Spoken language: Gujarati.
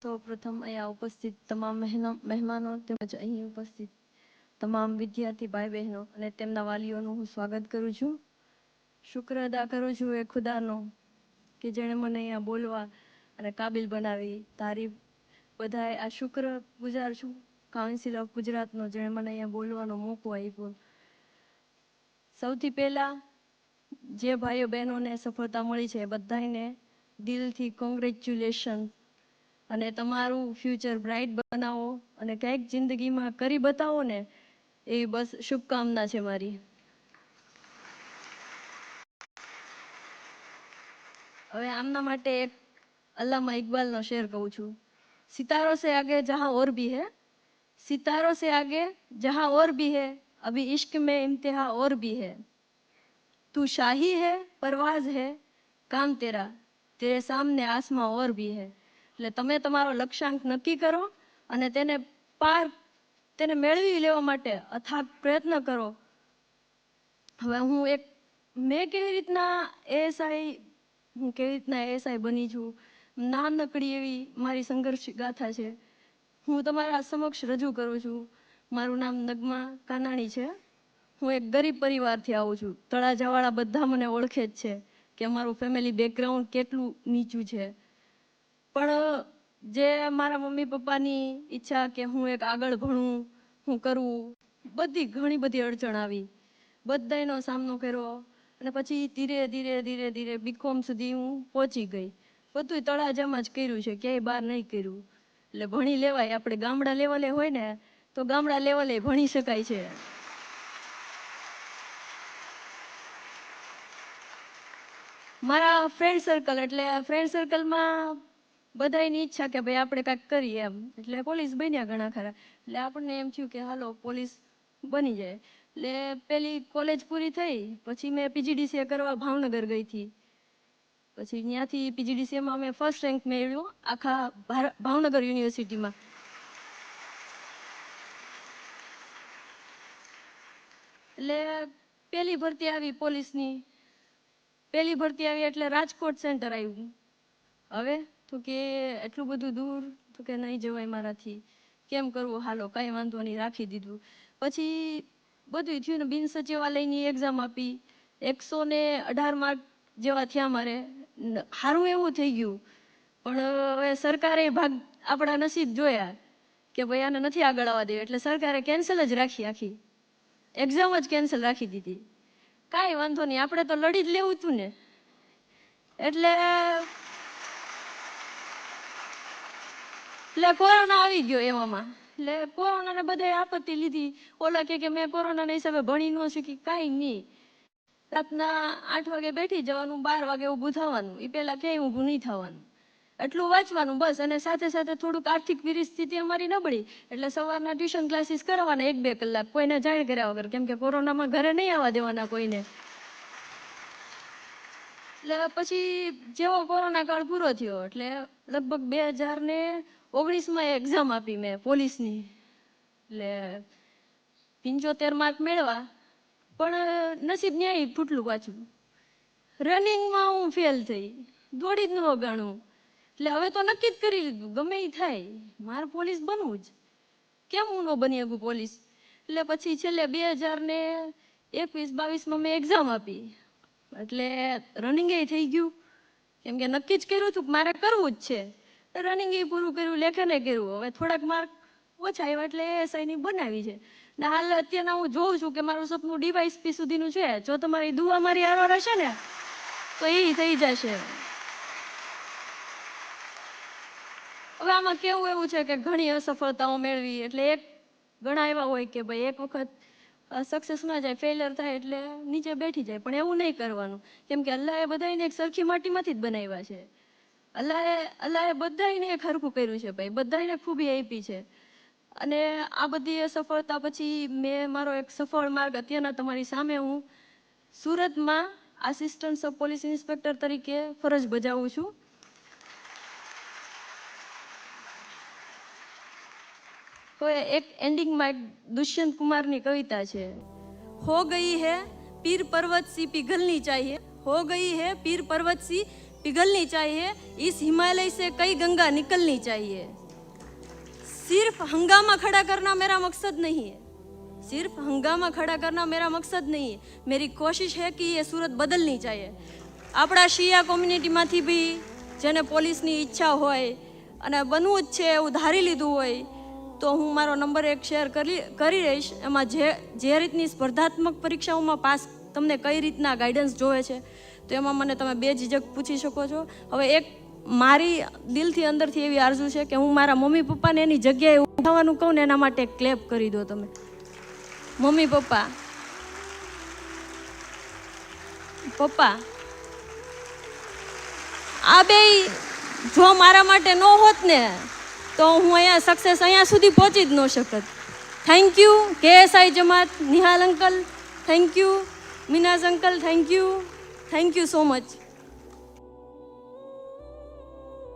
સૌ પ્રથમ અહીંયા ઉપસ્થિત તમામ મહેમાનો તેમજ અહીં ઉપસ્થિત તમામ વિદ્યાર્થી ભાઈ બહેનો અને તેમના વાલીઓનું હું સ્વાગત કરું છું. શુક્ર અદા કરું છું એ ખુદાનો કે જેણે મને અહીંયા બોલવા અને કાબિલ બનાવી. તારીફ બધાએ આ શુક્ર ગુજાર છું કાઉન્સિલ ઓફ ગુજરાતનો, જેણે મને અહીંયા બોલવાનો મોકો આપ્યો. સૌથી પહેલાં જે ભાઈઓ બહેનોને સફળતા મળી છે બધાને દિલથી કોંગ્રેચ્યુલેશન. અને તમારું ફ્યુચર બ્રાઇટ બનાવો અને કંઈક જિંદગીમાં કરી બતાવો ને, એવી બસ શુભકામના છે મારી. હવે આમના માટે એક અલ્લામા ઇકબાલનો શેર કહું છું. સિતારો સે આગે જહાં ઓર ભી હૈ, સિતારો સે આગે જહાં ઓર ભી હૈ, અભી ઇશ્ક में इम्तिहा और भी है, तू शाही है परवाज है, काम तेरा तेरे सामने आसमां और भी है. એટલે તમે તમારો લક્ષ્યાંક નક્કી કરો અને તેને મેળવી લેવા માટે અથાગ પ્રયત્ન કરો. હવે મેં કેવી રીતના એએસઆઈ બની છું, નાનકડી એવી મારી સંઘર્ષ ગાથા છે, હું તમારા સમક્ષ રજૂ કરું છું. મારું નામ નગમા કાનાણી છે. હું એક ગરીબ પરિવારથી આવું છું. તળાજાવાળા બધા મને ઓળખે જ છે કે મારું ફેમિલી બેકગ્રાઉન્ડ કેટલું નીચું છે. પણ જે મારા મમ્મી પપ્પાની ઈચ્છા કે હું એક આગળ ભણું, હું કરું, ઘણી બધી અડચણ આવી, બધાનો સામનો કર્યો અને પછી ધીરે ધીરે બીકોમ સુધી હું પહોંચી ગઈ. બધું તળાજામાં જ કર્યું છે, ક્યાંય બહાર નહીં કર્યું. એટલે ભણી લેવાય, આપણે ગામડા લેવલે હોય ને તો ગામડા લેવલે ભણી શકાય છે. મારા ફ્રેન્ડ સર્કલમાં બધાની ઈચ્છા કે ભાઈ આપણે કાંઈક કરીએ એમ. એટલે પોલીસ બન્યા ઘણા ખરા. એટલે આપણને એમ થયું કે હાલો પોલીસ બની જાય. એટલે પેલી કોલેજ પૂરી થઈ પછી મેં પીજીડીસીએ કરવા ભાવનગર ગઈ હતી. પછી ત્યાંથી પીજીડીસીએમાં મેં ફર્સ્ટ રેન્ક મેળવ્યો આખા ભાવનગર યુનિવર્સિટીમાં. એટલે પેલી ભરતી આવી પોલીસની, એટલે રાજકોટ સેન્ટર આવ્યું. હવે તો કે એટલું બધું દૂર તો કે નહીં જવાય મારાથી, કેમ કરવું, હાલો કાંઈ વાંધો નહીં, રાખી દીધું. પછી બધું થયું ને બિન સચિવાલયની એક્ઝામ આપી, 118 માર્ક જેવા થયા મારે. સારું એવું થઈ ગયું. પણ હવે સરકારે આપણા નસીબ જોયા કે ભાઈ આને નથી આગળ આવવા દેવા, એટલે સરકારે કેન્સલ જ રાખી, આખી એક્ઝામ જ કેન્સલ રાખી દીધી. કાંઈ વાંધો નહીં, આપણે તો લડી જ લેવું હતું ને. એટલે કોરોના આવી ગયો એવામાં. એટલે કોરોનાને બધાએ આપત્તિ લીધી. ઓલા કે મેં કોરોનાના હિસાબે ભણી ન શકી, કાંઈ નહીં. રાતના 8 વાગે બેઠી જવાનું, 12 વાગે ઊભું થવાનું. એ પહેલા ક્યાંય ઊભું નહીં થવાનું, એટલું વાંચવાનું બસ. અને સાથે સાથે થોડુંક આર્થિક પરિસ્થિતિ અમારી નબળી, એટલે સવારના ટ્યુશન ક્લાસીસ કરવાના 1-2 કલાક, કોઈને જાણ કર્યા વગર, કેમ કે કોરોનામાં ઘરે નહીં આવવા દેવાના કોઈને. એટલે પછી જેવો કોરોના કાળ પૂરો થયો એટલે લગભગ 2019માં એક્ઝામ આપી મેં પોલીસની. એટલે 75 માર્ક મેળવા, પણ નસીબ ન્યાય ફૂટલું પાછું. રનિંગમાં હું ફેલ થઈ, દોડી જ ન ગાણું. એટલે હવે તો નક્કી જ કરી લીધું, ગમે એ થાય મારે પોલીસ બનવું જ. કેમ હું ન બની શકું પોલીસ? એટલે પછી છેલ્લે 2021-22માં મેં એક્ઝામ આપી. એટલે રનિંગ એ થઈ ગયું, કેમ કે નક્કી જ કર્યું હતું કે મારે કરવું જ છે. રનિંગ એ પૂરું કર્યું, લેખને કર્યું. હવે થોડાક માર્ક ઓછા આવ્યા એટલે એએસઆઈની બનાવી છે. ને હાલ અત્યારના હું જોઉં છું કે મારું સપનું ડીવાયએસપી સુધીનું છે. જો તમારી દુઆ મારી હારે રહેશે ને તો એ થઈ જશે. હવે આમાં કેવું એવું છે કે ઘણી અસફળતાઓ મેળવી, એટલે ઘણા એવા હોય કે ભાઈ એક વખત સક્સેસ ના જાય, ફેલિયર થાય એટલે નીચે બેઠી જાય. પણ એવું નહીં કરવાનું, કેમ કે અલ્લાહે બધાને એક સરખી માટીમાંથી જ બનાવ્યા છે. અલ્લાહે બધાને એક હરખું કર્યું છે ભાઈ, બધાને ખૂબી આપી છે. અને આ બધી સફળતા પછી મેં મારો એક સફળ માર્ગ અત્યારના તમારી સામે હું સુરતમાં આસિસ્ટન્ટ સબ પોલીસ ઇન્સ્પેક્ટર તરીકે ફરજ બજાવું છું. તો એક એન્ડિંગમાં એક દુષ્યંત કુમારની કવિતા છે. हो गई है पीर पर्वत सी पिघलनी चाहिए, हो गई है पीर पर्वत सी पिघलनी चाहिए, इस हिमालय से कई गंगा निकलनी चाहिए। सिर्फ हंगामा खड़ा करना मेरा मकसद नहीं है, सिर्फ हंगामा खड़ा करना मेरा मकसद नहीं है। मेरी कोशिश है कि ये सूरत बदलनी चाहिए। આપણા શિયા કોમ્યુનિટીમાંથી બી જેને પોલીસની ઈચ્છા હોય અને બનવું જ છે એવું ધારી લીધું હોય તો હું મારો નંબર 1 શેર કરી રહીશ। એમાં જે રીતની સ્પર્ધાત્મક પરીક્ષાઓમાં પાસ તમને કઈ રીતના ગાઈડન્સ જોવે છે તો એમાં મને તમે બેઝિઝક પૂછી શકો છો। હવે એક મારી દિલથી અંદરથી એવી આરજુ છે કે હું મારા મમ્મી પપ્પાને એની જગ્યાએ ઉઠાવવાનું કહું ને એના માટે ક્લેપ કરી દો તમે। મમ્મી પપ્પા આ બે જો મારા માટે ન હોત ને તો હું અહીંયા સક્સેસ અહીંયા સુધી પહોંચી જ ન શકત। Thank you KSI Jamaat, Nihal uncle, thank you Minaz uncle, thank you so much.